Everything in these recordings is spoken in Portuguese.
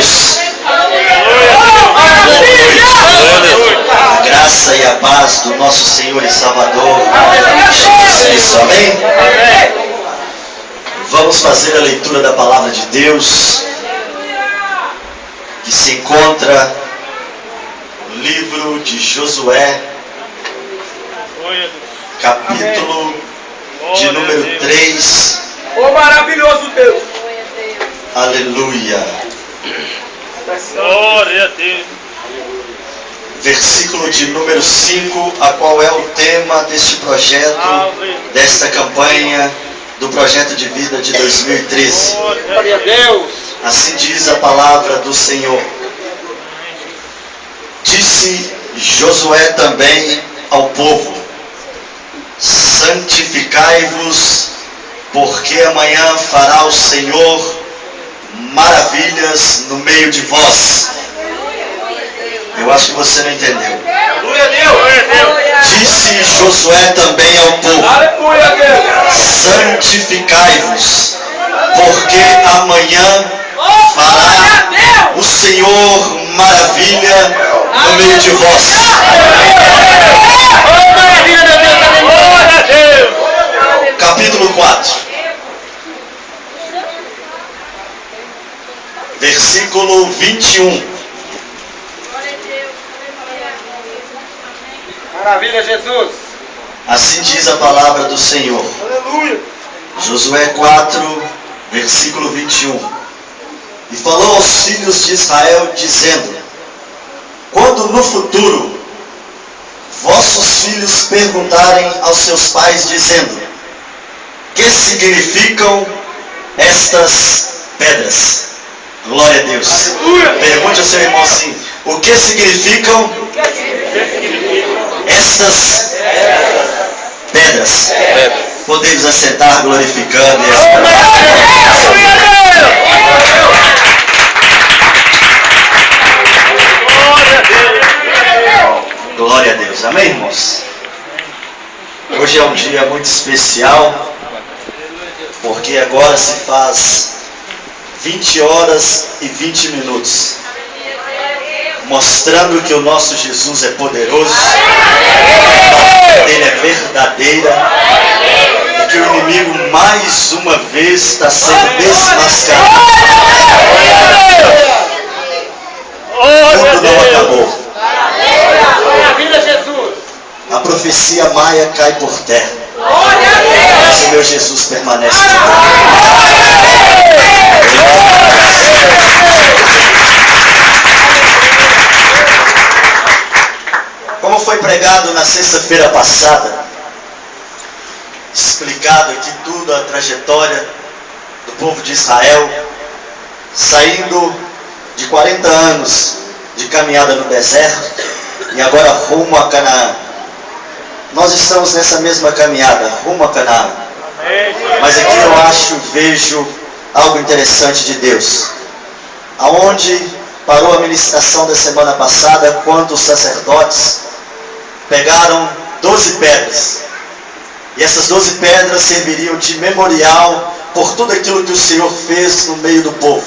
Deus. A graça e a paz do nosso Senhor e Salvador Jesus Cristo. Amém? Vamos fazer a leitura da palavra de Deus, que se encontra no livro de Josué, capítulo de número 3. Oh, maravilhoso Deus! Aleluia! Glória a Deus! Versículo de número 5, a qual é o tema deste projeto, desta campanha, do projeto de vida de 2013. Glória a Deus! Assim diz a palavra do Senhor. Disse Josué também ao povo: santificai-vos, porque amanhã fará o Senhor maravilhas no meio de vós. Eu acho que você não entendeu. Glória a Deus! Disse Josué também ao povo: Aleluia a Deus! santificai-vos, porque amanhã fará o Senhor maravilha no meio de vós. Glória a Deus! Capítulo 4, versículo 21. Maravilha, Jesus! Assim diz a palavra do Senhor. Aleluia! Josué 4, versículo 21. E falou aos filhos de Israel, dizendo: quando no futuro vossos filhos perguntarem aos seus pais, dizendo: que significam estas pedras? Glória a Deus. Aleluia! Pergunte ao seu irmão assim: o que significam estas pedras? Podemos assentar glorificando e glória a Deus. Amém, irmãos? Hoje é um dia muito especial, porque agora se faz 20 horas e 20 minutos, mostrando que o nosso Jesus é poderoso, ele é verdadeira, e que o inimigo mais uma vez está sendo desmascarado. O mundo não acabou. Maravilha, Jesus! A profecia maia cai por terra, Glória a Deus! mas o meu Jesus permanece de pé. Como foi pregado na sexta-feira passada, explicado aqui tudo, a trajetória do povo de Israel, saindo de 40 anos de caminhada no deserto e agora rumo a Canaã. Nós estamos nessa mesma caminhada, rumo a Canaã. Mas aqui eu vejo algo interessante de Deus. Aonde parou a ministração da semana passada, quando os sacerdotes pegaram 12 pedras. E essas 12 pedras serviriam de memorial por tudo aquilo que o Senhor fez no meio do povo.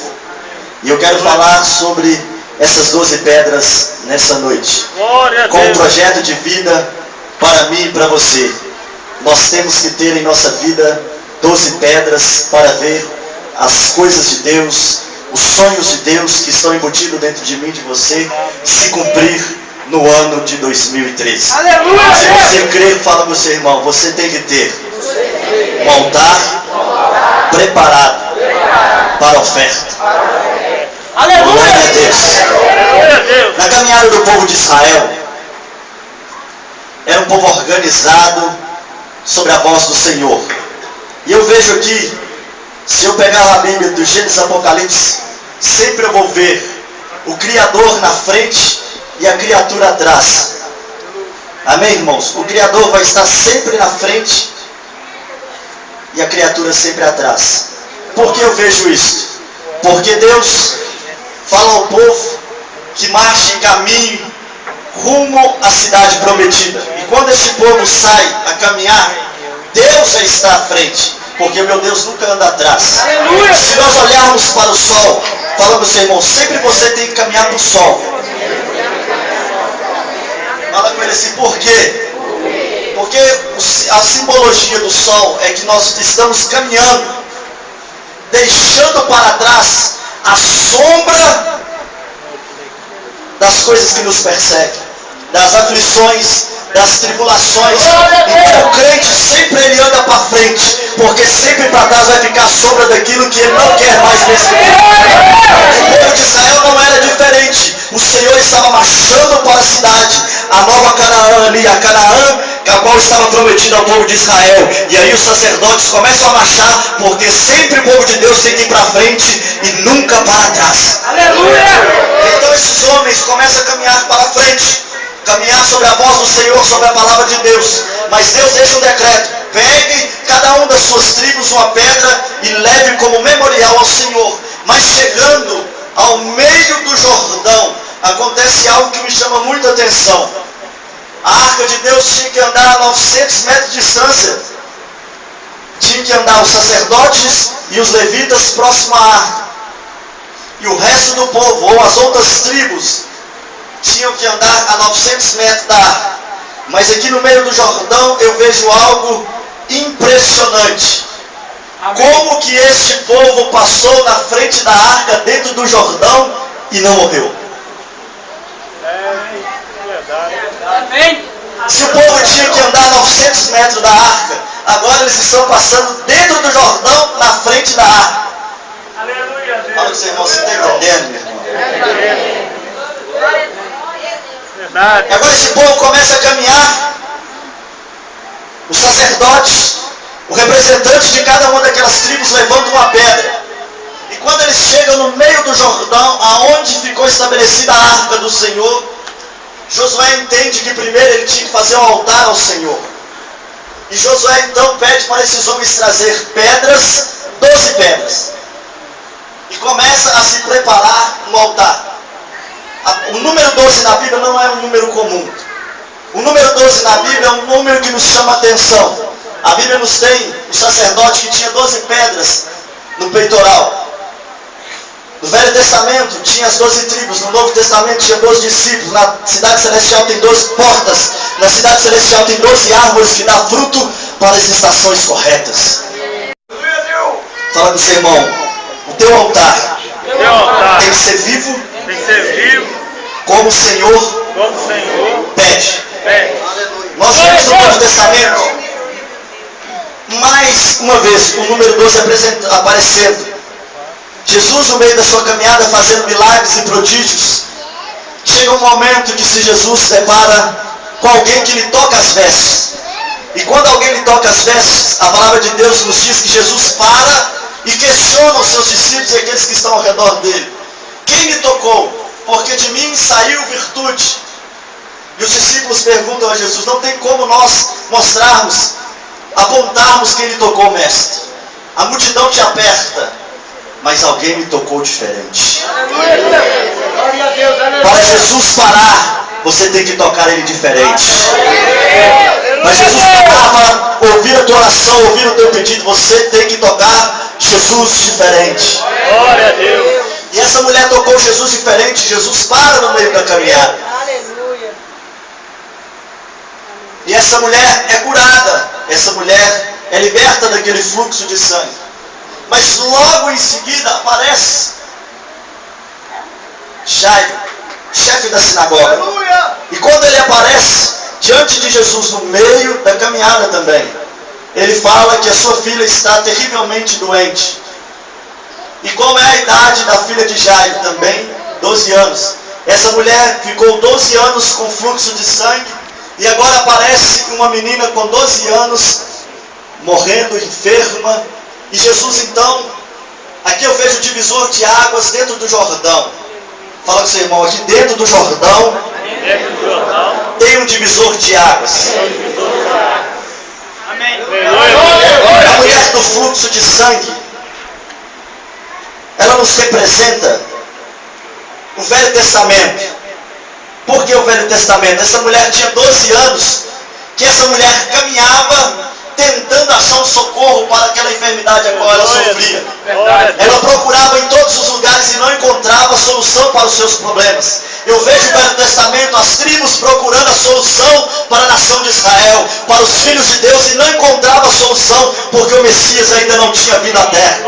E eu quero falar sobre essas 12 pedras nessa noite. Com um projeto de vida para mim e para você. Nós temos que ter em nossa vida 12 pedras para ver as coisas de Deus, os sonhos de Deus que estão embutidos dentro de mim e de você, se cumprir no ano de 2013. Aleluia! Se você crê, fala para o seu irmão: você tem que ter um altar preparado para a oferta. Aleluia! Glória a Deus. Na caminhada do povo de Israel, era um povo organizado sobre a voz do Senhor. E eu vejo aqui, se eu pegar a Bíblia do Gênesis Apocalipse, sempre eu vou ver o Criador na frente e a criatura atrás. Amém, irmãos? O Criador vai estar sempre na frente e a criatura sempre atrás. Por que eu vejo isso? Porque Deus fala ao povo que marche em caminho rumo à cidade prometida. E quando esse povo sai a caminhar, Deus já está à frente, porque o meu Deus nunca anda atrás. Aleluia! Se nós olharmos para o sol. Fala para o seu irmão, sempre você tem que caminhar para o sol. Fala com ele assim, por quê? Porque a simbologia do sol é que nós estamos caminhando, deixando para trás a sombra das coisas que nos perseguem, das aflições, das tribulações. Então o crente sempre ele anda para frente, porque sempre para trás vai ficar a sombra daquilo que ele não quer mais nesse mundo. O povo de Israel não era diferente. O Senhor estava marchando para a cidade, a nova Canaã ali, a Canaã, a qual estava prometida ao povo de Israel. E aí os sacerdotes começam a marchar, porque sempre o povo de Deus tem que ir para frente e nunca para trás. Aleluia! Então esses homens começam a caminhar para frente, caminhar sobre a voz do Senhor, sobre a palavra de Deus. Mas Deus deixa um decreto: pegue cada um das suas tribos uma pedra e leve como memorial ao Senhor. Mas chegando ao meio do Jordão, acontece algo que me chama muita atenção. A arca de Deus tinha que andar a 900 metros de distância. Tinha que andar os sacerdotes e os levitas próximo à arca. E o resto do povo, ou as outras tribos, tinham que andar a 900 metros da arca. Mas aqui no meio do Jordão eu vejo algo impressionante. Amém. Como que este povo passou na frente da arca dentro do Jordão e não morreu? Amém. Se o povo tinha que andar 900 metros da arca, agora eles estão passando dentro do Jordão na frente da arca. Aleluia, Fala com seu irmão, você está entendendo, meu irmão? Verdade. Agora esse povo começa a caminhar, os sacerdotes, o representante de cada uma daquelas tribos levando uma pedra. E quando eles chegam no meio do Jordão, aonde ficou estabelecida a arca do Senhor, Josué entende que primeiro ele tinha que fazer um altar ao Senhor. E Josué então pede para esses homens trazer pedras, 12 pedras. E começa a se preparar no altar. O número 12 na Bíblia não é um número comum. O número 12 na Bíblia é um número que nos chama a atenção. A Bíblia nos tem o sacerdote que tinha 12 pedras no peitoral. No Velho Testamento tinha as 12 tribos, no Novo Testamento tinha 12 discípulos, na cidade celestial tem 12 portas, na cidade celestial tem 12 árvores que dão fruto para as estações corretas. Fala com seu irmão, o teu altar tem que ser vivo, Tem que ser vivo, como o Senhor como o Senhor pede. pede. Nós vemos no Novo Testamento, mais uma vez, o número 12 aparecendo. Jesus, no meio da sua caminhada, fazendo milagres e prodígios. Chega um momento que se Jesus se depara com alguém que lhe toca as vestes. E quando alguém lhe toca as vestes, a palavra de Deus nos diz que Jesus para e questiona os seus discípulos e aqueles que estão ao redor dele. Quem me tocou? Porque de mim saiu virtude. E os discípulos perguntam a Jesus: não tem como nós mostrarmos, apontarmos quem lhe tocou, mestre. A multidão te aperta, mas alguém me tocou diferente. Glória a Deus, aleluia. Para Jesus parar, você tem que tocar ele diferente. Mas Jesus parava, ouvir a tua oração, ouvir o teu pedido, você tem que tocar Jesus diferente. Glória a Deus. E essa mulher tocou Jesus diferente. Jesus para no meio da caminhada. Aleluia. E essa mulher é curada. Essa mulher é liberta daquele fluxo de sangue. Mas logo em seguida aparece Jairo, chefe da sinagoga. E quando ele aparece diante de Jesus no meio da caminhada também, ele fala que a sua filha está terrivelmente doente. E qual é a idade da filha de Jairo também? 12 anos. Essa mulher ficou 12 anos com fluxo de sangue. E agora aparece uma menina com 12 anos, morrendo, enferma. E Jesus então, aqui eu vejo o divisor de águas dentro do Jordão. Fala com seu irmão, aqui dentro do Jordão, Dentro do Jordão. tem um divisor de águas. Amém. A mulher do fluxo de sangue, ela nos representa o Velho Testamento. Por que o Velho Testamento? Essa mulher tinha 12 anos, que essa mulher caminhava tentando achar um socorro para aquela enfermidade a qual ela sofria. Verdade. Ela procurava em todos não encontrava solução para os seus problemas. Eu vejo no Velho Testamento as tribos procurando a solução para a nação de Israel, para os filhos de Deus, e não encontrava solução porque o Messias ainda não tinha vindo à terra.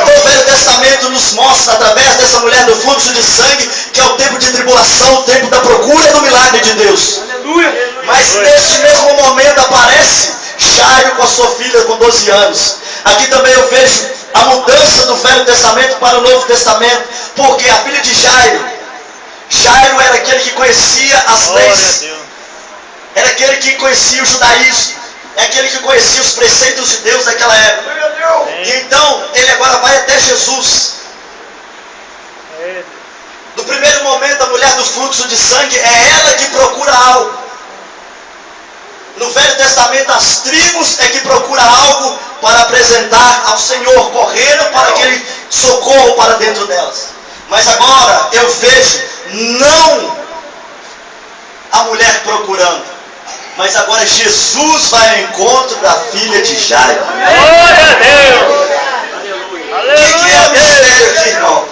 Então o Velho Testamento nos mostra, através dessa mulher do fluxo de sangue, que é o tempo de tribulação, o tempo da procura do milagre de Deus. Mas neste mesmo momento aparece Jairo com a sua filha com 12 anos. Aqui também eu vejo a mudança do Velho Testamento para o Novo Testamento, porque a filha de Jairo era aquele que conhecia as leis, era aquele que conhecia o judaísmo, é aquele que conhecia os preceitos de Deus daquela época. E então ele agora vai até Jesus. No primeiro momento, a mulher do fluxo de sangue é ela que procura algo. No Velho Testamento, as tribos é que procuram algo para apresentar ao Senhor, correndo para aquele socorro para dentro delas. Mas agora eu vejo não a mulher procurando, mas agora Jesus vai ao encontro da filha de Jairo. Glória a Deus! O que é o mistério aqui, irmão?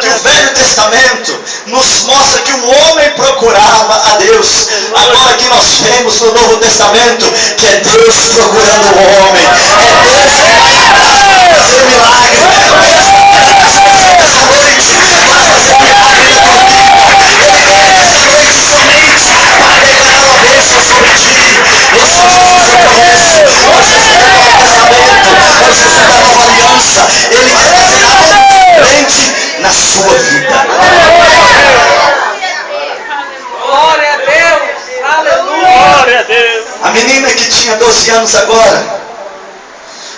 Que o Velho Testamento nos mostra que um homem procurava a Deus. Agora que nós vemos no Novo Testamento que é Deus procurando o homem. É Deus que vai fazer milagre. Essa noite vai fazer milagre na tua vida. Essa noite somente para declarar uma bênção sobre ti. Esse Jesus eu conheço. O Jesus do Novo Testamento. O Jesus da Nova Aliança. Ele quer fazer abundante na sua vida. Glória a Deus! Aleluia! Glória a Deus! A menina que tinha 12 anos agora,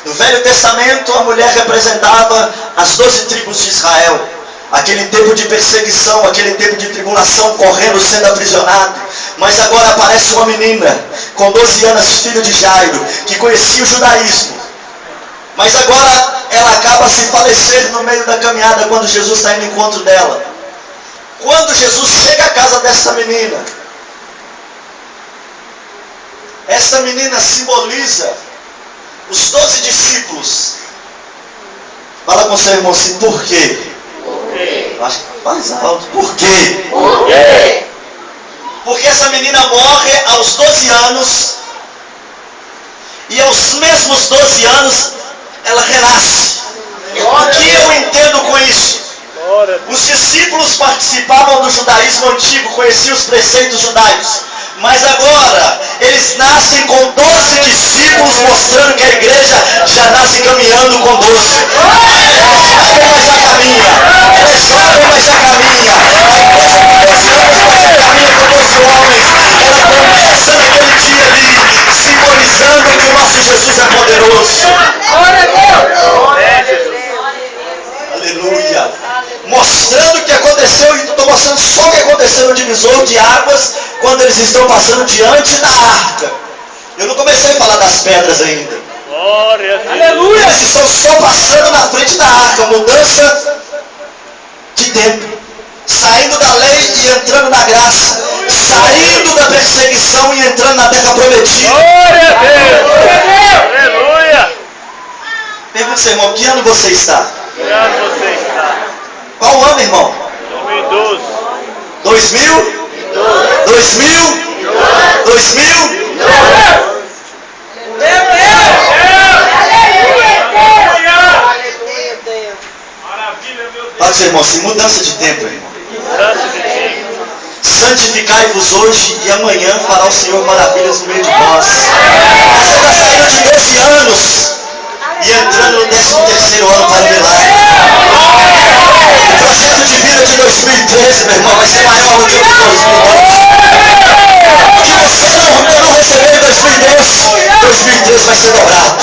no Velho Testamento, a mulher representava as 12 tribos de Israel. Aquele tempo de perseguição, aquele tempo de tribulação, correndo, sendo aprisionado. Mas agora aparece uma menina com 12 anos, filho de Jairo, que conhecia o judaísmo. Mas agora ela acaba se falecendo no meio da caminhada quando Jesus está indo ao encontro dela. Quando Jesus chega à casa dessa menina, essa menina simboliza os 12 discípulos. Fala com seu irmão assim, por quê? Acho que mais alto. Por quê? Porque essa menina morre aos 12 anos e aos mesmos 12 anos ela renasce. O que eu entendo com isso? Os discípulos participavam do judaísmo antigo, conheciam os preceitos judaicos. Mas agora, eles nascem com 12 discípulos, mostrando que a igreja já nasce caminhando com 12. Ela é jovem, mas já caminha. Ela é jovem, mas já caminha. A igreja com 12 anos, mas já caminha com 12 homens. Ela começa naquele dia ali, simbolizando que o nosso Jesus é poderoso. Aleluia. Mostrando o que aconteceu, e estou mostrando só o que aconteceu no divisor de águas, quando eles estão passando diante da arca. Eu não comecei a falar das pedras ainda. Glória a Deus! Aleluia! Eles estão só passando na frente da arca, mudança de tempo. Saindo da lei e entrando na graça. Saindo da perseguição e entrando na terra prometida. Glória a Deus! Aleluia! Pergunta, seu irmão, que ano você está? Que ano você está? Qual ano, irmão? 2012. 2000? 2000? 2000? Fala, seu irmão, assim, mudança de tempo, irmão. Mudança de tempo. Santificai-vos hoje e amanhã fará o Senhor maravilhas no meio de vós. Você está saindo de 12 anos e entrando no 13º ano para o milagre. O projeto de vida de 2013, meu irmão, vai ser maior do que o de 2012. O que você não recebeu em 2013 vai ser dobrado.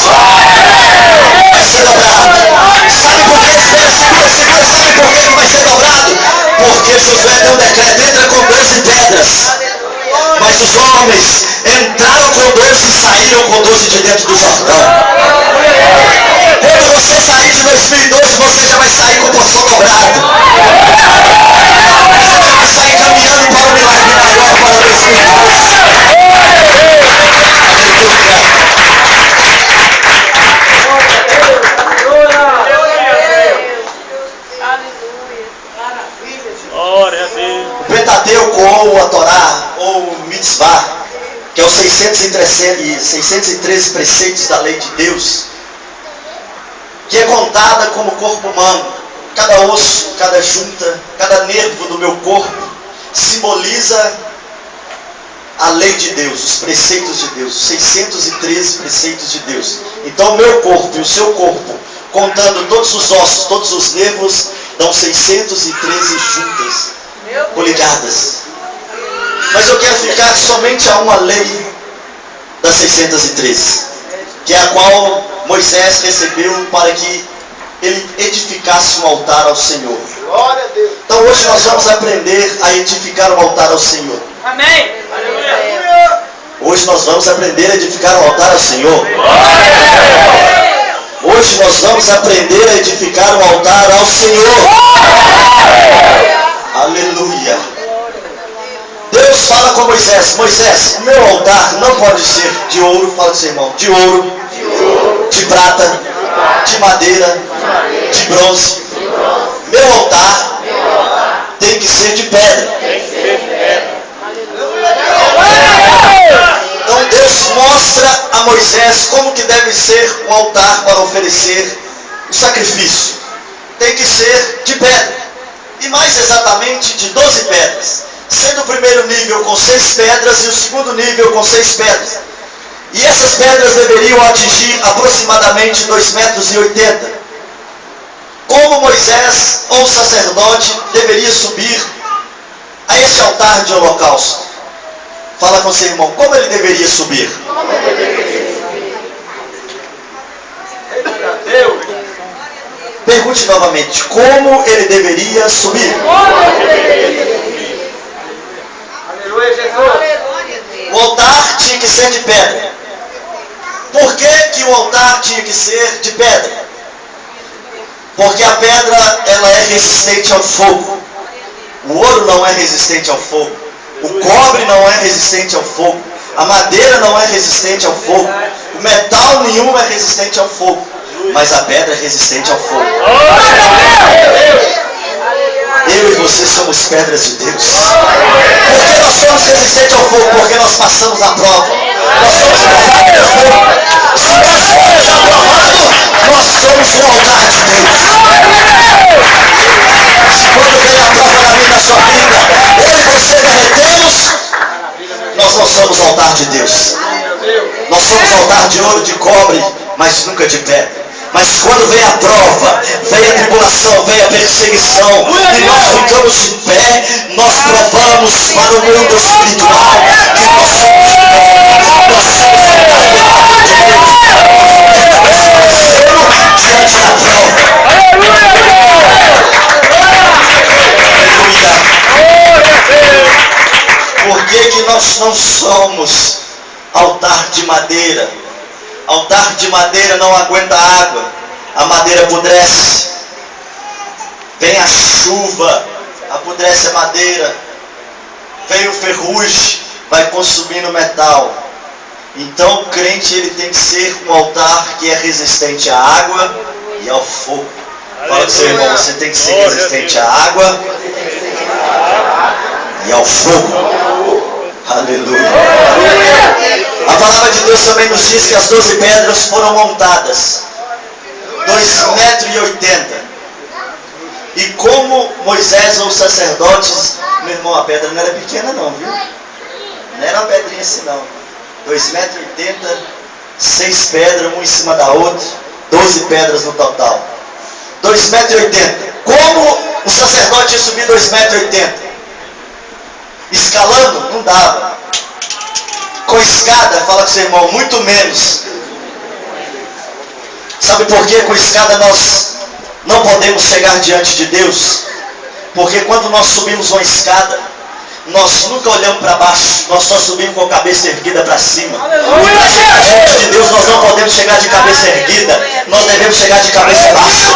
Vai ser dobrado. Sabe por que? Segura. Sabe por que vai ser dobrado? Porque Josué deu um decreto, entra com 12 pedras. Mas os homens entraram com 12 e saíram com 12 de dentro do Jordão. Quando você sair de 2012, você já vai sair com porção dobrada. Você já vai sair caminhando para o milagre maior para 2012. Torá, ou Mitzvah, que é os 613 preceitos da lei de Deus, que é contada como corpo humano. Cada osso, cada junta, cada nervo do meu corpo simboliza a lei de Deus, os preceitos de Deus, os 613 preceitos de Deus. Então o meu corpo e o seu corpo, contando todos os ossos, todos os nervos, dão 613 juntas, coligadas. Mas eu quero ficar somente a uma lei das 613, que é a qual Moisés recebeu para que ele edificasse um altar ao Senhor. Glória a Deus. Então hoje nós vamos aprender a edificar um altar ao Senhor. Amém. Hoje nós vamos aprender a edificar um altar ao Senhor. Hoje nós vamos aprender a edificar um altar ao Senhor. Aleluia. Deus fala com Moisés: Moisés, o meu altar não pode ser de ouro, fala com seu irmão, de ouro, de prata, de madeira, de bronze. Meu altar tem que ser de pedra. Então Deus mostra a Moisés como que deve ser um altar para oferecer o sacrifício. Tem que ser de pedra, e mais exatamente de 12 pedras, sendo o primeiro nível com 6 pedras e o segundo nível com 6 pedras. E essas pedras deveriam atingir aproximadamente 2,80 metros. Como Moisés, ou sacerdote, deveria subir a esse altar de holocausto? Fala com seu irmão, como ele deveria subir? Pergunte novamente, como ele deveria subir? Aleluia, Jesus. O altar tinha que ser de pedra. Por que o altar tinha que ser de pedra? Porque a pedra, ela é resistente ao fogo. O ouro não é resistente ao fogo. O cobre não é resistente ao fogo. A madeira não é resistente ao fogo. O metal nenhum é resistente ao fogo. Mas a pedra é resistente ao fogo. Eu e você somos pedras de Deus. Por que nós somos resistentes ao fogo? Porque nós passamos a prova. Nós somos provados pelo fogo. Se nós formos aprovados, nós somos um altar de Deus. Se quando vem a prova na minha, na sua vida, eu e você derretemos, nós não somos altar de Deus. Nós somos altar de ouro, de cobre, mas nunca de pedra. Mas quando vem a prova, vem a tribulação, vem a perseguição, e nós ficamos de pé, nós provamos para o mundo espiritual que nós somos diante da prova. Por que nós não somos altar de madeira? Altar de madeira não aguenta água, a madeira apodrece. Vem a chuva, apodrece a madeira. Vem o ferrugem, vai consumindo o metal. Então o crente, ele tem que ser um altar que é resistente à água e ao fogo. Fala com seu irmão, você tem que ser resistente à água e ao fogo. Aleluia. A palavra de Deus também nos diz que as 12 pedras foram montadas 2,80 metros. E como Moisés ou os sacerdotes, meu irmão, a pedra não era pequena não, viu? Não era uma pedrinha assim não. 2,80 metros, 6 pedras, uma em cima da outra, 12 pedras no total. 2,80 metros. Como o sacerdote ia subir 2,80 metros? Escalando? Não dava. Com escada, fala com seu irmão, muito menos. Sabe por que com escada nós não podemos chegar diante de Deus? Porque quando nós subimos uma escada, nós nunca olhamos para baixo, nós só subimos com a cabeça erguida para cima. E para chegar diante de Deus nós não podemos chegar de cabeça erguida, nós devemos chegar de cabeça baixa.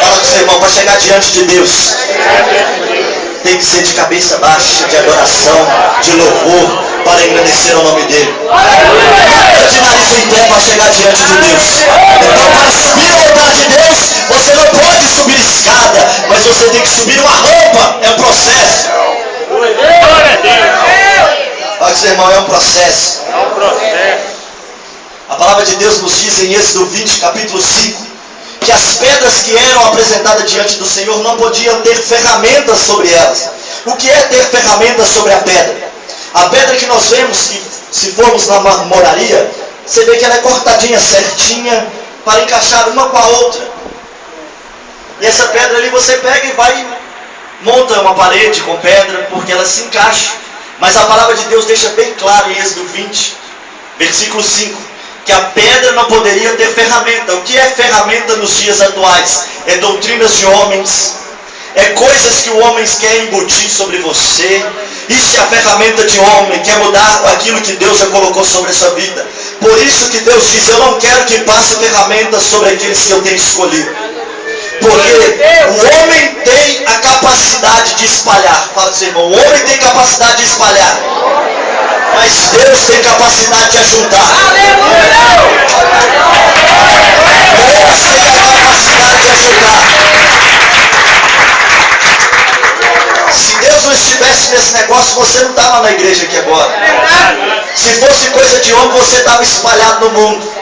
Fala com seu irmão, para chegar diante de Deus tem que ser de cabeça baixa, de adoração, de louvor, para engrandecer o nome dele. De nariz em pé para chegar diante de Deus. Então, para subir ao altar de Deus, você não pode subir escada, mas você tem que subir uma rampa. É um processo. irmão, é um processo. É um processo. A palavra de Deus nos diz em Êxodo 20, capítulo 5, que as pedras que eram apresentadas diante do Senhor não podiam ter ferramentas sobre elas. O que é ter ferramentas sobre a pedra? A pedra que nós vemos, que se formos na marmoraria, você vê que ela é cortadinha, certinha, para encaixar uma com a outra. E essa pedra ali você pega e vai, monta uma parede com pedra, porque ela se encaixa. Mas a palavra de Deus deixa bem claro em Êxodo 20, versículo 5, que a pedra não poderia ter ferramenta. O que é ferramenta nos dias atuais? É doutrinas de homens, é coisas que o homem quer embutir sobre você. Isso é a ferramenta de homem, quer mudar aquilo que Deus já colocou sobre a sua vida. Por isso que Deus diz, eu não quero que passe ferramentas sobre aqueles que eu tenho escolhido. Porque o homem tem a capacidade de espalhar. Fala com seu irmão, o homem tem capacidade de espalhar, mas Deus tem capacidade de ajuntar. Deus tem a capacidade de ajuntar. Se Deus não estivesse nesse negócio, você não estava na igreja aqui agora. Se fosse coisa de homem, você estava espalhado no mundo.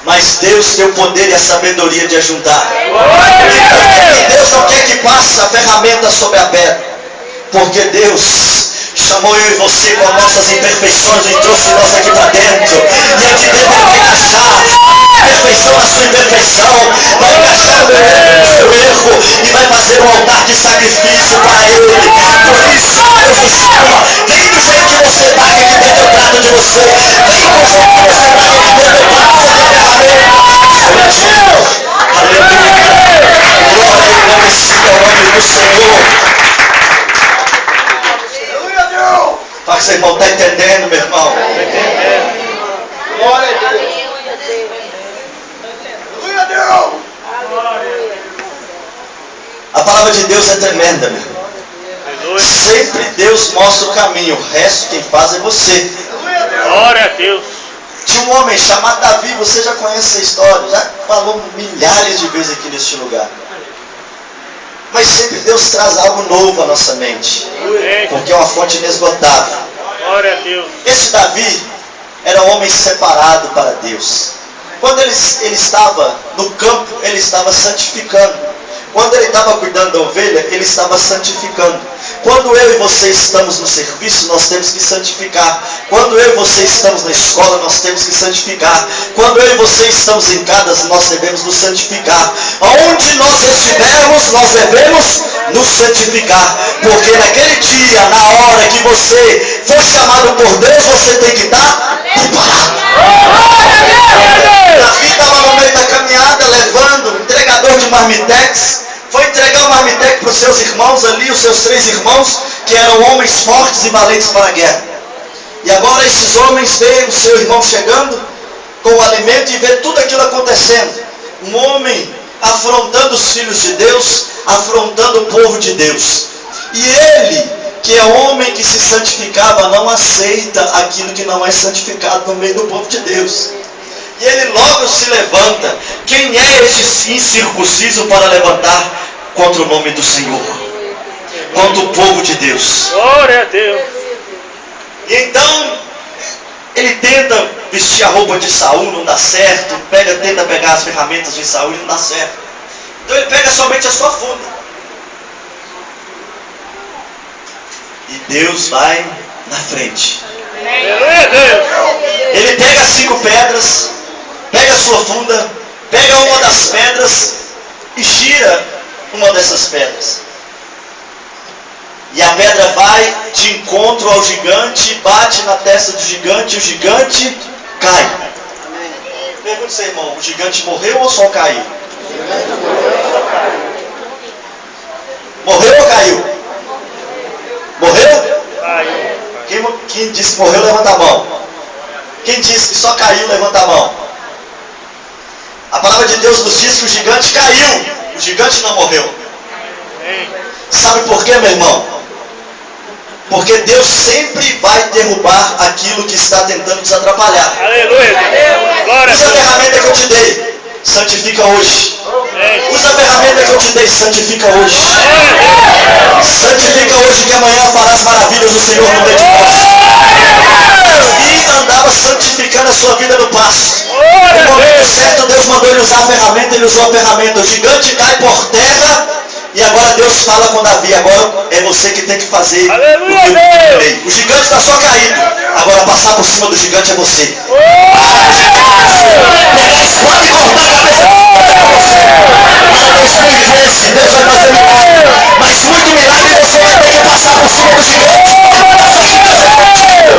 Mas Deus tem o poder e a sabedoria de ajuntar. E Deus não quer que passe a ferramenta sobre a pedra. Porque Deus chamou eu e você com as nossas imperfeições e trouxe nós aqui para dentro. E aqui dentro vai encaixar a perfeição na sua imperfeição, vai encaixar o meu erro no seu erro e vai fazer um altar de sacrifício para Ele. Por isso Deus nos chama. Vem do jeito que você está, que aqui dentro eu trato de você. Vem do jeito que você está, que aqui dentro eu trato de você. Aleluia. Glória e agradecida ao nome do Senhor. Fala que seu irmão está entendendo, meu irmão. Está entendendo? Glória a Deus. Glória a Deus. A palavra de Deus é tremenda, meu irmão. Aleluia. Sempre Deus mostra o caminho. O resto quem faz é você. Glória a Deus. Tinha um homem chamado Davi, você já conhece essa história, já falou milhares de vezes aqui neste lugar. Mas sempre Deus traz algo novo à nossa mente, porque é uma fonte inesgotável. Glória a Deus. Esse Davi era um homem separado para Deus. Quando ele estava no campo, ele estava santificando. Quando ele estava cuidando da ovelha, ele estava santificando. Quando eu e você estamos no serviço, nós temos que santificar. Quando eu e você estamos na escola, nós temos que santificar. Quando eu e você estamos em casa, nós devemos nos santificar. Aonde nós estivermos, nós devemos nos santificar. Porque naquele dia, na hora que você for chamado por Deus, você tem que estar preparado. Davi estava no meio da caminhada, levando um entregador de marmitex. Foi entregar o marmitex para os seus irmãos ali, os seus 3 irmãos, que eram homens fortes e valentes para a guerra. E agora esses homens veem o seu irmão chegando com o alimento e vê tudo aquilo acontecendo. Um homem afrontando os filhos de Deus, afrontando o povo de Deus. E ele, que é homem que se santificava, não aceita aquilo que não é santificado no meio do povo de Deus. E ele logo se levanta. Quem é esse incircunciso para levantar contra o nome do Senhor? Contra o povo de Deus. Glória a Deus. E então, ele tenta vestir a roupa de Saul, não dá certo. Tenta pegar as ferramentas de Saul e não dá certo. Então ele pega somente a sua funda. E Deus vai na frente. Aleluia a Deus. Ele pega 5 pedras, pega a sua funda, pega uma das pedras e gira uma dessas pedras. E a pedra vai de encontro ao gigante, bate na testa do gigante, e o gigante cai. Pergunta seu irmão, o gigante morreu ou só caiu? Morreu ou caiu? Morreu? Caiu. Quem disse que morreu, levanta a mão. Quem disse que só caiu, levanta a mão. A palavra de Deus nos diz que o gigante caiu. O gigante não morreu. Sabe por quê, meu irmão? Porque Deus sempre vai derrubar aquilo que está tentando nos atrapalhar. Aleluia. Glória a Usa a Deus. ferramenta que eu te dei. Santifica hoje. Usa a ferramenta que eu te dei. Santifica hoje. Santifica hoje, que amanhã farás maravilhas do Senhor no meio de nós. estava santificando a sua vida no pasto. Glória No a momento Deus. certo, Deus mandou ele usar a ferramenta, ele usou a ferramenta. O gigante cai por terra. E agora Deus fala com Davi, agora é você que tem que fazer Aleluia, o que eu Deus. falei. O gigante está só caído. Agora passar por cima do gigante é você. Pegar a espada e cortar a cabeça é você. Para 2013, Deus vai fazer milagre. Mas muito milagre você vai ter que passar por cima do gigante. Essa gigante é contigo.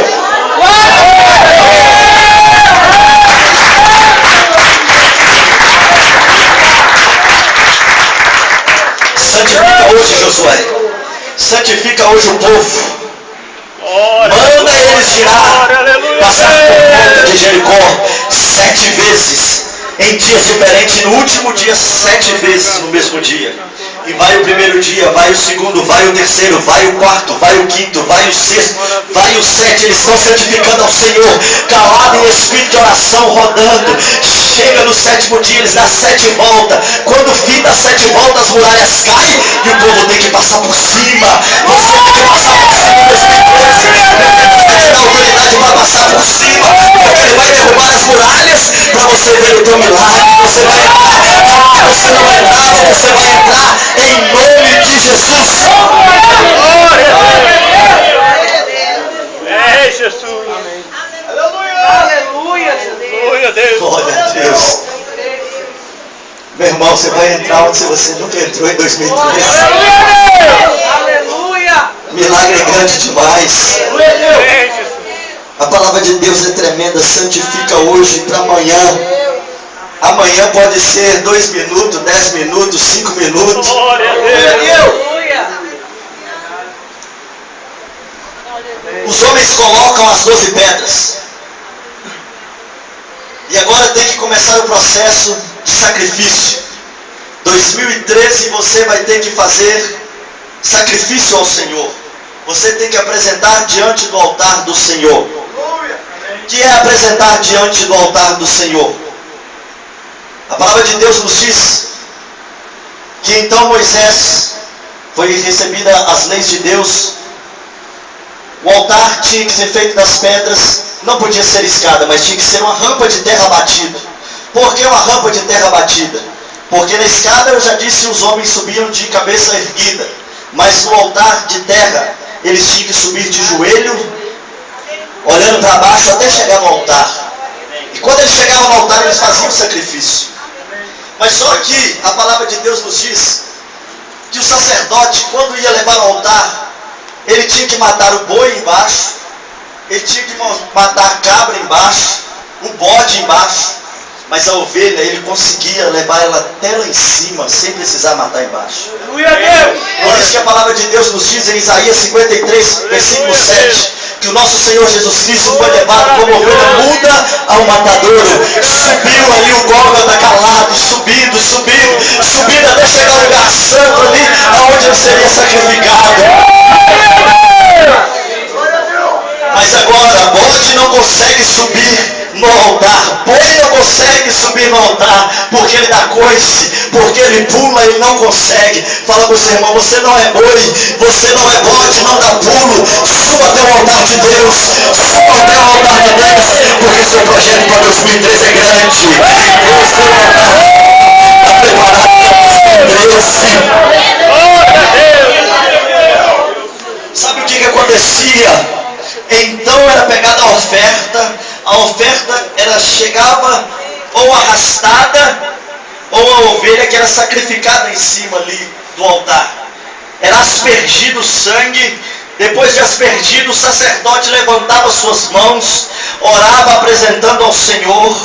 Santifica hoje, Josué. Santifica hoje o povo. Glória. Manda eles tirar, Glória, aleluia. passar por conta de Jericó 7 vezes, em dias diferentes, no último dia 7 vezes no mesmo dia. E vai o primeiro dia, vai o segundo, vai o terceiro, vai o quarto, vai o quinto, vai o sexto, vai o 7. Eles estão santificando ao Senhor, calado em espírito de oração, rodando. Chega no 7º dia, eles dão 7 voltas. Quando fim das 7 voltas, as muralhas caem e o povo tem que passar por cima. Você tem que passar por cima dos pecadores. Você tem a autoridade para passar por cima, porque ele vai derrubar as muralhas para você ver o teu milagre. Você vai entrar, você não entrava, você vai entrar em nome de Jesus. Glória a Deus. É Jesus. Aleluia, Jesus. Glória a Deus. Glória a Deus. Meu irmão, você vai entrar onde você nunca entrou em 2013. Aleluia. Milagre é grande demais. É Jesus. A palavra de Deus é tremenda. Santifica hoje para amanhã. Amanhã pode ser 2 minutos, 10 minutos, 5 minutos. Glória a Deus. Aleluia. Os homens colocam as 12 pedras. E agora tem que começar o processo de sacrifício. 2013 você vai ter que fazer sacrifício ao Senhor. Você tem que apresentar diante do altar do Senhor. O que é apresentar diante do altar do Senhor? A palavra de Deus nos diz que então Moisés foi recebida as leis de Deus. O altar tinha que ser feito das pedras, não podia ser escada, mas tinha que ser uma rampa de terra batida. Por que uma rampa de terra batida? Porque na escada, eu já disse, os homens subiam de cabeça erguida, mas no altar de terra, eles tinham que subir de joelho, olhando para baixo até chegar no altar. E quando eles chegavam no altar, eles faziam o sacrifício. Mas só que a palavra de Deus nos diz que o sacerdote, quando ia levar ao altar, ele tinha que matar o boi embaixo, ele tinha que matar a cabra embaixo, o bode embaixo, mas a ovelha ele conseguia levar ela até lá em cima, sem precisar matar embaixo. Glória a Deus. Por isso que a palavra de Deus nos diz em Isaías 53, versículo 7, que o nosso Senhor Jesus Cristo foi levado como ovelha muda ao matadouro. Subiu ali o Gólgota calado, subindo até chegar ao lugar santo ali, aonde ele seria sacrificado. Mas agora, bode não consegue subir no altar, boi não consegue subir no altar, porque ele dá coice, porque ele pula, ele não consegue. Fala para o seu irmão, você não é boi, você não é bode, não dá pulo. Suba até o altar de Deus, suba até o altar de Deus, porque seu projeto para 2013 é grande. Seu altar está preparado para 2013. Glória a Deus. Sabe o que acontecia? Então era pegada a oferta ela chegava ou arrastada, ou a ovelha que era sacrificada em cima ali do altar. Era aspergido o sangue, depois de aspergido o sacerdote levantava suas mãos, orava apresentando ao Senhor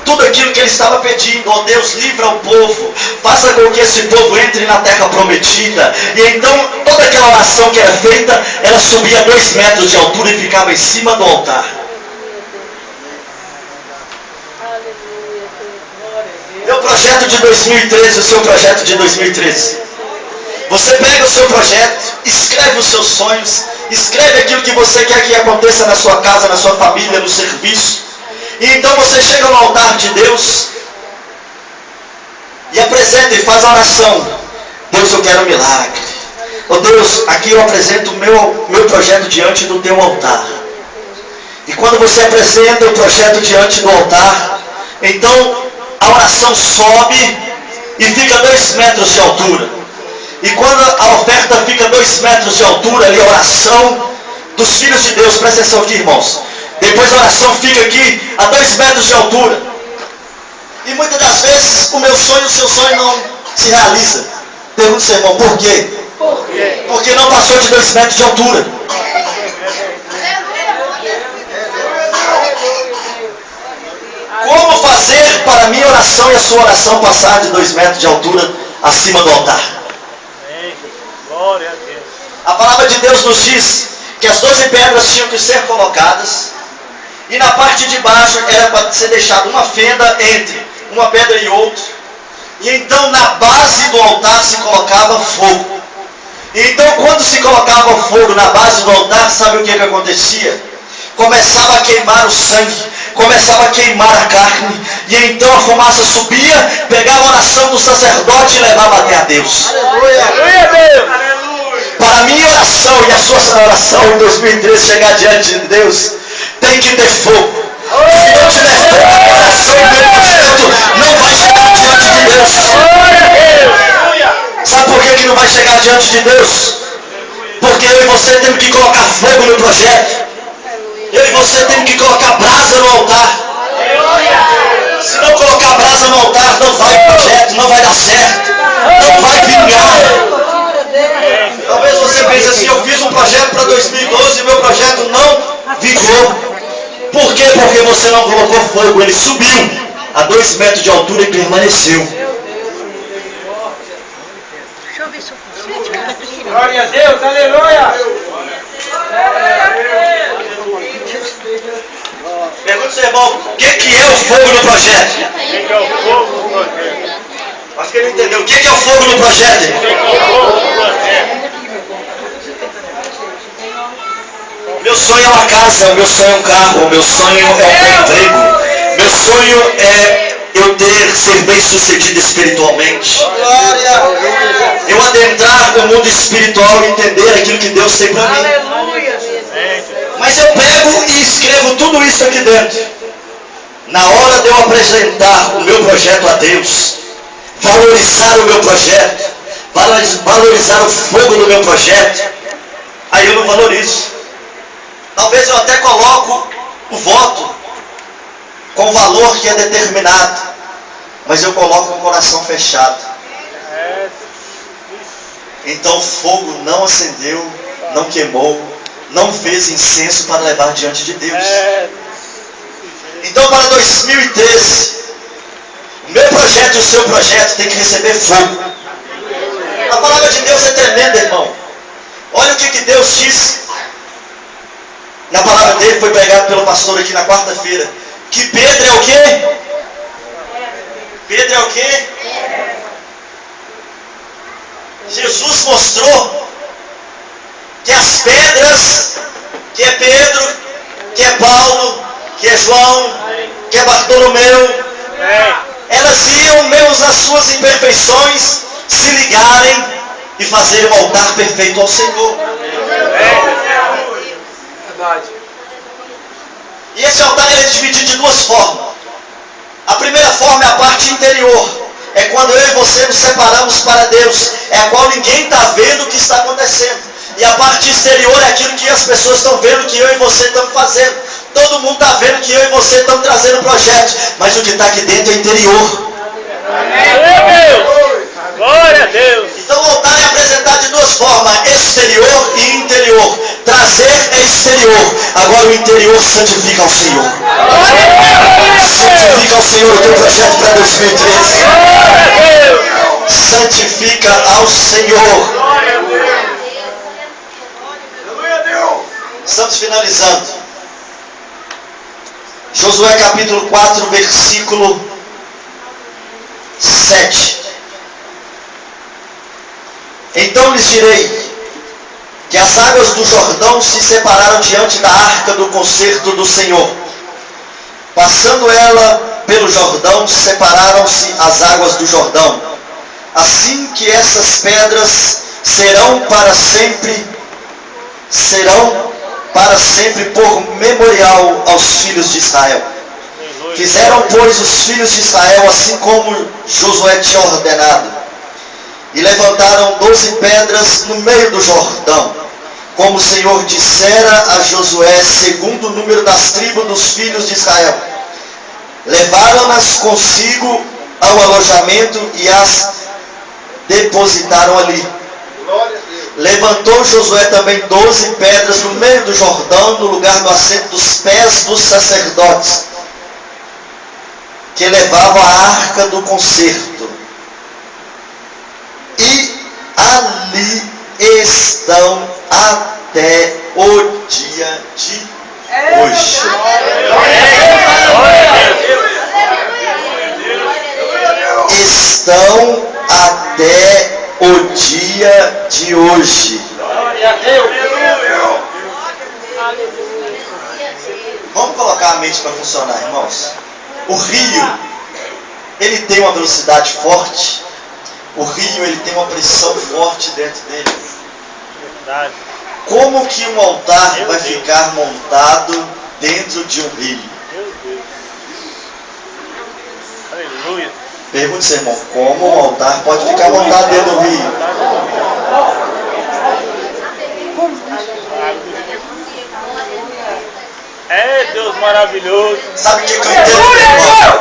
tudo aquilo que ele estava pedindo. Ó Deus, livra o povo, faça com que esse povo entre na terra prometida. E então toda aquela oração que era feita, ela subia 2 metros de altura e ficava em cima do altar. Meu projeto de 2013, o seu projeto de 2013. Você pega o seu projeto, escreve os seus sonhos, escreve aquilo que você quer que aconteça na sua casa, na sua família, no serviço. E então você chega no altar de Deus e apresenta e faz a oração. Deus, eu quero um milagre. Oh Deus, aqui eu apresento o meu projeto diante do teu altar. E quando você apresenta o projeto diante do altar, então a oração sobe e fica 2 metros de altura. E quando a oferta fica 2 metros de altura, ali a oração dos filhos de Deus, presta atenção aqui, irmãos. Depois a oração fica aqui a 2 metros de altura. E muitas das vezes o meu sonho e o seu sonho não se realiza. Pergunta seu irmão, por quê? Porque não passou de 2 metros de altura. Como fazer para a minha oração e a sua oração passar de 2 metros de altura acima do altar? Glória a Deus. A palavra de Deus nos diz que as 12 pedras tinham que ser colocadas, e na parte de baixo era para ser deixada uma fenda entre uma pedra e outra, e então na base do altar se colocava fogo. E então quando se colocava fogo na base do altar, sabe o que acontecia? Começava a queimar o sangue, começava a queimar a carne, e então a fumaça subia, pegava a oração do sacerdote e levava até a Deus. Aleluia a Deus. Para a minha oração e a sua oração em 2013 chegar diante de Deus, tem que ter fogo. Se não tiver fogo no coração, o meu projeto não vai chegar diante de Deus. Sabe por que não vai chegar diante de Deus? Porque eu e você temos que colocar fogo no projeto. Eu e você temos que colocar brasa no altar. Se não colocar brasa no altar, não vai projeto, não vai dar certo, não vai vingar. Talvez você pense assim, eu fiz um projeto para 2012 e meu projeto não vingou. Por quê? Porque você não colocou fogo. Ele subiu a 2 metros de altura e permaneceu. Glória a Deus, aleluia. Pergunta ao seu irmão, o que é o fogo no projeto? O que é o fogo no projeto? Acho que ele entendeu. O que é o fogo no projeto? O que é o fogo no projeto? Meu sonho é uma casa, o meu sonho é um carro, o meu sonho é um bom emprego. Meu sonho é eu ser bem sucedido espiritualmente. Eu adentrar no mundo espiritual e entender aquilo que Deus tem para mim. Mas eu pego e escrevo tudo isso aqui dentro. Na hora de eu apresentar o meu projeto a Deus, valorizar o meu projeto, valorizar o fogo do meu projeto, aí eu não valorizo. Talvez eu até coloco o voto com o valor que é determinado, mas eu coloco com o coração fechado. Então o fogo não acendeu, não queimou, não fez incenso para levar diante de Deus. Então para 2013, o meu projeto e o seu projeto tem que receber fogo. A palavra de Deus é tremenda, irmão. Olha o que Deus diz. Na palavra dele, foi pregado pelo pastor aqui na quarta-feira, que Pedro é o quê? Pedro é o quê? Jesus mostrou que as pedras, que é Pedro, que é Paulo, que é João, que é Bartolomeu, elas iam, mesmo as suas imperfeições, se ligarem e fazerem um altar perfeito ao Senhor. E esse altar ele é dividido de 2 formas. A primeira forma é a parte interior. É quando eu e você nos separamos para Deus. É a qual ninguém está vendo o que está acontecendo. E a parte exterior é aquilo que as pessoas estão vendo que eu e você estamos fazendo. Todo mundo está vendo que eu e você estamos trazendo projetos. Mas o que está aqui dentro é interior. Glória a Deus. Então o altar é apresentado de 2 formas, exterior e interior. Trazer é exterior, agora o interior santifica ao Senhor. Santifica ao Senhor o teu projeto para 2013. Santifica ao Senhor. Estamos finalizando. Josué capítulo 4, versículo 7. Então lhes direi que as águas do Jordão se separaram diante da arca do concerto do Senhor. Passando ela pelo Jordão, separaram-se as águas do Jordão. Assim que essas pedras serão para sempre, serão para sempre por memorial aos filhos de Israel. Fizeram, pois, os filhos de Israel assim como Josué tinha ordenado, e levantaram 12 pedras no meio do Jordão, como o Senhor dissera a Josué, segundo o número das tribos dos filhos de Israel. Levaram-nas consigo ao alojamento e as depositaram ali. Levantou Josué também 12 pedras no meio do Jordão, no lugar do assento dos pés dos sacerdotes, que levavam a arca do concerto. E ali estão até o dia de hoje. Estão até o dia de hoje. Vamos colocar a mente para funcionar, irmãos. O rio, ele tem uma velocidade forte. O rio, ele tem uma pressão forte dentro dele. Como que um altar vai ficar montado dentro de um rio? Aleluia. Pergunte, seu irmão, como um altar pode ficar montado dentro do rio? É Deus maravilhoso. Sabe o que eu entendo, irmão?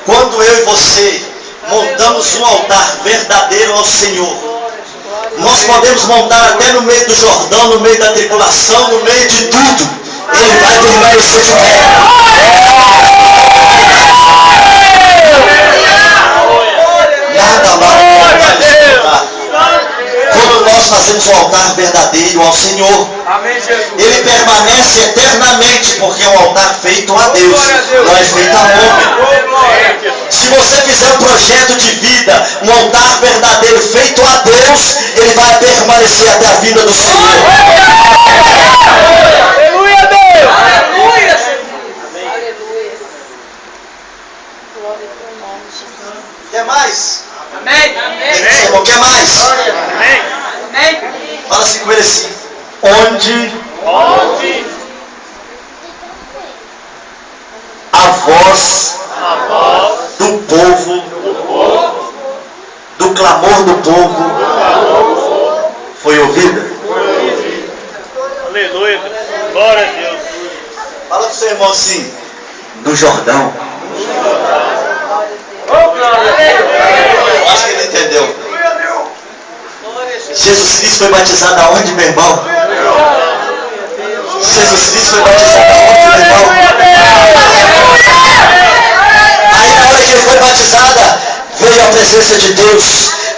Quando eu e você montamos um altar verdadeiro ao Senhor, nós podemos montar até no meio do Jordão, no meio da tribulação, no meio de tudo. Ele vai permanecer de pé. Nada mais vai nos. Quando nós fazemos um altar verdadeiro ao Senhor, ele permanece eternamente, porque é um altar feito a Deus, não é feito a homem. Se você fizer um projeto de vida, um altar verdadeiro feito a Deus, ele vai permanecer até a vida do Senhor. Aleluia, Deus! Aleluia! Quer mais? Amém! Irmão, quer mais? Amém. Amém! Fala assim com ele assim: onde a voz do povo, do clamor do povo foi ouvida. Aleluia. Glória a Deus. Fala pro seu irmão assim: do Jordão. Eu acho que ele entendeu. Jesus Cristo foi batizado aonde, meu irmão? Jesus Cristo foi batizado aonde, meu irmão? Aí na hora que ele foi batizada, veio a presença de Deus,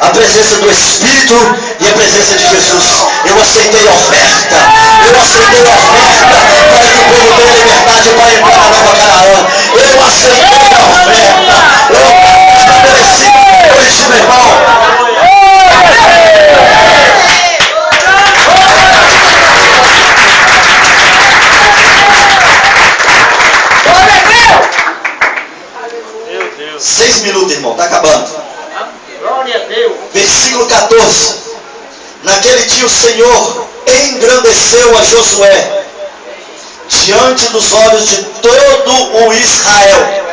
a presença do Espírito e a presença de Jesus. Eu aceitei a oferta. Eu aceitei a oferta para que o povo tenha liberdade para entrar na nova Canaã. Eu aceitei a oferta. Eu estabeleci hoje, meu irmão. Meu Deus. 6 minutos, irmão, está acabando. Glória a Deus. Versículo 14. Naquele dia o Senhor engrandeceu a Josué diante dos olhos de todo o Israel,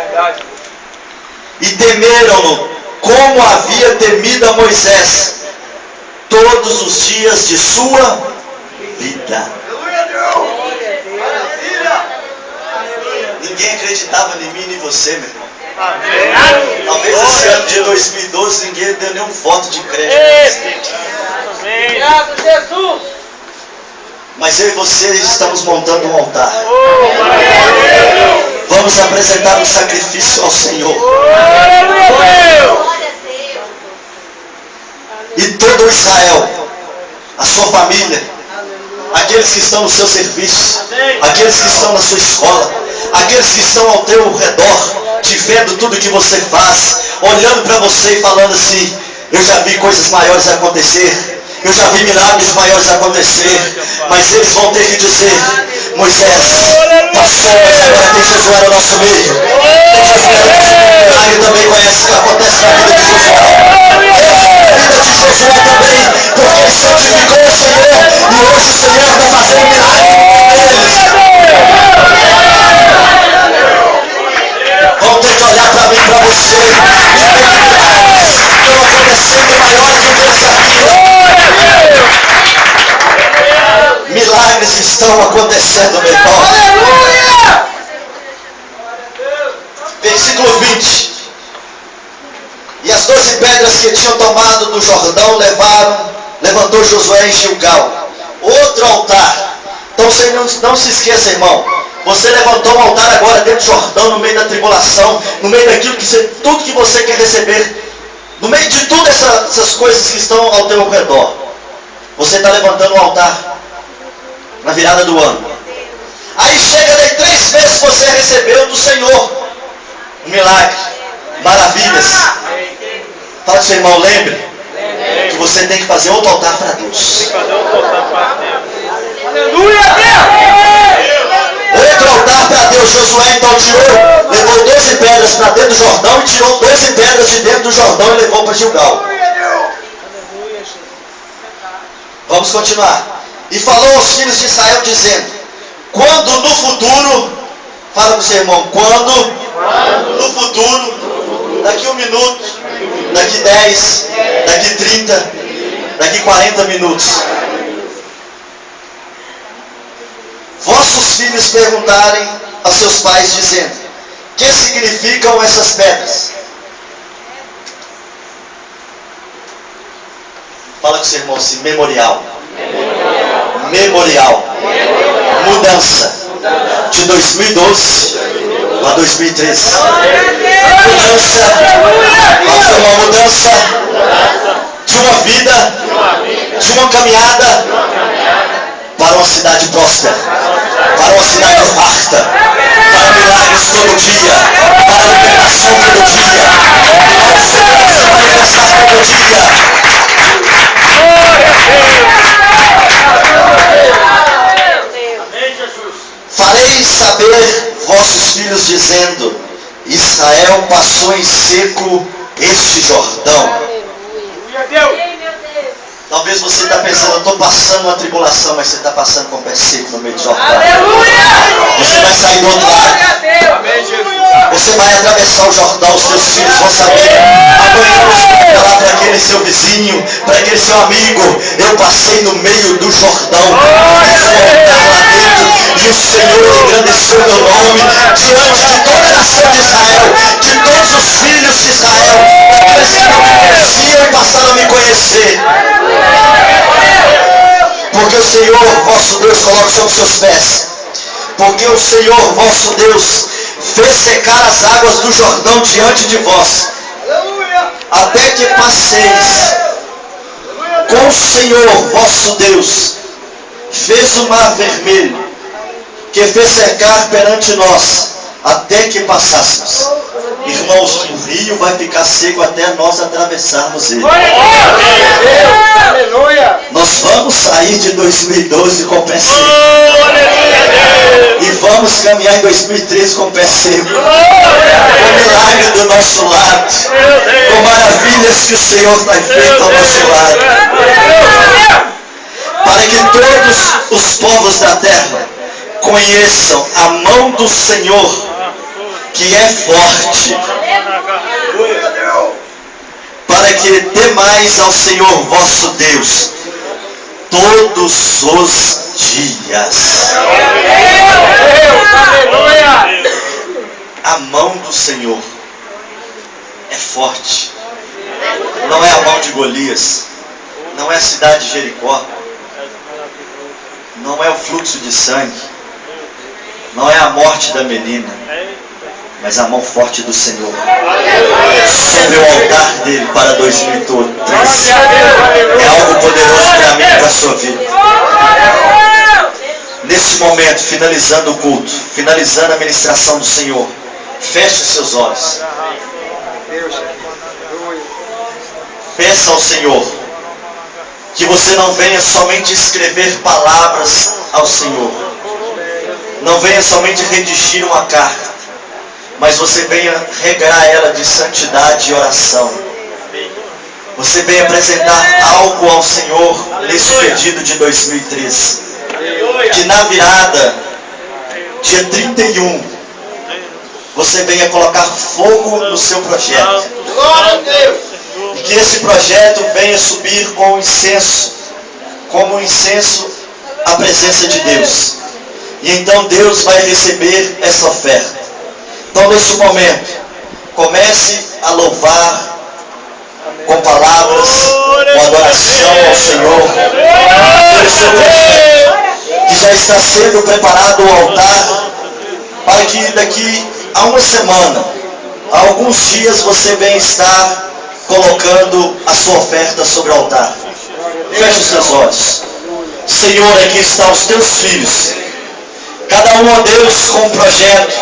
e temeram-no como havia temido a Moisés todos os dias de sua vida. Ninguém acreditava em mim nem em você, meu irmão. Amém. Talvez esse ano de 2012 ninguém deu nenhum voto de crédito. Amém. Obrigado, Jesus! Mas eu e você estamos montando um altar. Oh, glória a Deus. Vamos apresentar um sacrifício ao Senhor. Glória a Deus. E todo Israel, a sua família, aqueles que estão no seu serviço, aqueles que estão na sua escola, aqueles que estão ao teu redor, te vendo tudo que você faz, olhando para você e falando assim: eu já vi coisas maiores acontecer, eu já vi milagres maiores acontecer, mas eles vão ter que dizer: Moisés passou, mas agora tem Josué no nosso meio. Tem Josué no nosso meio. Ele também conhece o que acontece na vida de Josué. A vida de Josué também, porque ele santificou o Senhor, e hoje o Senhor está fazendo milagre. que estão acontecendo, meu irmão. Aleluia! Versículo 20. E as 12 pedras que tinham tomado do Jordão levantou Josué em Gilgal outro altar. Então você não se esqueça, irmão. Você levantou um altar agora dentro do Jordão, no meio da tribulação, no meio daquilo tudo que você quer receber, no meio de todas essas coisas que estão ao teu redor. Você está levantando um altar na virada do ano. Aí chega daí 3 vezes você recebeu do Senhor um milagre, maravilhas. Fala para o seu irmão, lembre que você tem que fazer outro altar para Deus. Aleluia! Outro altar para Deus. Josué então levou 12 pedras para dentro do Jordão e tirou 12 pedras de dentro do Jordão e levou para Gilgal. Vamos continuar. E falou aos filhos de Israel dizendo: quando no futuro, fala para o seu irmão, quando no futuro, daqui 1 minuto, daqui 10, daqui 30, daqui 40 minutos, vossos filhos perguntarem aos seus pais dizendo: que significam essas pedras? Fala com o seu irmão assim: memorial. Memorial. Mudança. De 2012 para 2013. Mudança. Fala uma mudança de uma vida, de uma caminhada para uma cidade próspera, para uma cidade farta, para milagres todo dia, para liberação todo dia, para segurança manifestar todo dia. Farei saber vossos filhos dizendo: Israel passou em seco este Jordão. Talvez você está pensando: eu estou passando uma tribulação, mas você está passando com o pé seco no meio do Jordão. Você vai sair do outro lado. Você vai atravessar o Jordão, os seus filhos vão saber. Amanhã você vai falar para aquele seu vizinho, para aquele seu amigo: eu passei no meio do Jordão. E o Senhor engrandeceu meu nome diante de toda a nação de Israel, de todos os filhos de Israel. Eles não me conheciam e passaram a me conhecer. Porque o Senhor vosso Deus, coloque sobre os seus pés. Porque o Senhor vosso Deus fez secar as águas do Jordão diante de vós, até que passeis. Com o Senhor vosso Deus fez o mar vermelho, que fez secar perante nós, até que passássemos. Irmãos, o rio vai ficar seco até nós atravessarmos ele. Nós vamos sair de 2012 com o pé seco. E vamos caminhar em 2013 com o pé seco. Com milagre do nosso lado. Com maravilhas que o Senhor vai feito ao nosso lado. Para que todos os povos da terra conheçam a mão do Senhor, que é forte, para que temais ao Senhor vosso Deus todos os dias. A mão do Senhor é forte. Não é a mão de Golias, não é a cidade de Jericó, não é o fluxo de sangue, não é a morte da menina, mas a mão forte do Senhor sobre o altar dele para 2013. É algo poderoso para mim e para a sua vida. Nesse momento, finalizando o culto, finalizando a ministração do Senhor, feche os seus olhos. Peça ao Senhor que você não venha somente escrever palavras ao Senhor, não venha somente redigir uma carta, mas você venha regrar ela de santidade e oração. Você venha apresentar algo ao Senhor nesse pedido de 2013. Que na virada, dia 31, você venha colocar fogo no seu projeto. E que esse projeto venha subir com incenso, como um incenso a presença de Deus. E então Deus vai receber essa oferta. Então neste momento, comece a louvar com palavras, com adoração ao Senhor, pelo seu projeto, que já está sendo preparado o altar, para que daqui a uma semana, a alguns dias, você venha estar colocando a sua oferta sobre o altar. Feche os seus olhos. Senhor, aqui estão os teus filhos, cada um, ó Deus, com um projeto,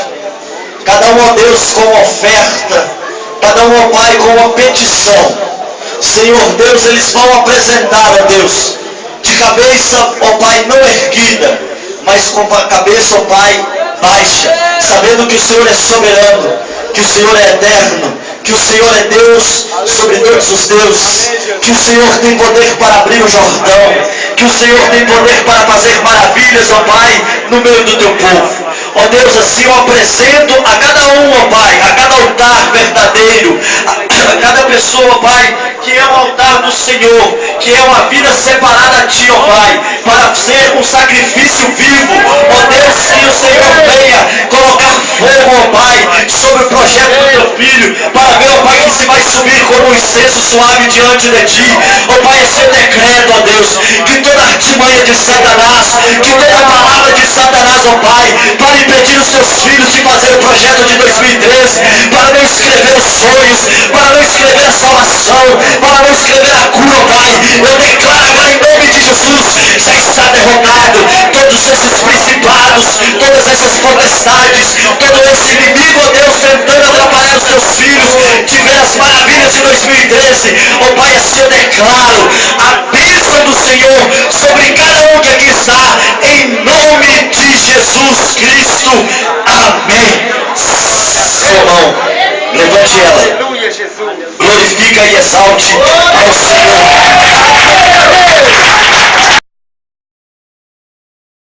cada um, ó Deus, com uma oferta, cada um, ó Pai, com uma petição. Senhor Deus, eles vão apresentar, ó Deus, de cabeça, ó Pai, não erguida, mas com a cabeça, ó Pai, baixa, sabendo que o Senhor é soberano, que o Senhor é eterno, que o Senhor é Deus sobre todos os deuses, que o Senhor tem poder para abrir o Jordão, que o Senhor tem poder para fazer maravilhas, ó Pai, no meio do teu povo. Ó Deus, assim eu apresento a cada um, ó Pai, a cada altar verdadeiro, a cada pessoa, ó Pai, que é o altar do Senhor, que é uma vida separada a Ti, ó Pai, para ser um sacrifício vivo. Ó Deus, que o Senhor venha colocar fogo, ó Pai, sobre o projeto do Teu Filho, para ver, ó Pai, que se vai subir como um incenso suave diante de Ti. Ó Pai, esse é o decreto, ó Deus, que toda artimanha de Satanás, que toda palavra de Satanás, ó Pai, para impedir os Teus filhos de fazer o projeto de 2013, para não escrever os sonhos, para não escrever a salvação, para não escrever a cura, ó Pai, eu declaro agora em nome de Jesus, já está derrotado todos esses principados, todas essas potestades, todo esse inimigo, ó Deus, tentando atrapalhar os Teus filhos de ver as maravilhas de 2013. Ó Pai, assim eu declaro a bênção do Senhor sobre cada um que aqui está, em nome de Jesus Cristo. Amém. Sua mão, levante ela, glorifica e exalte ao Senhor.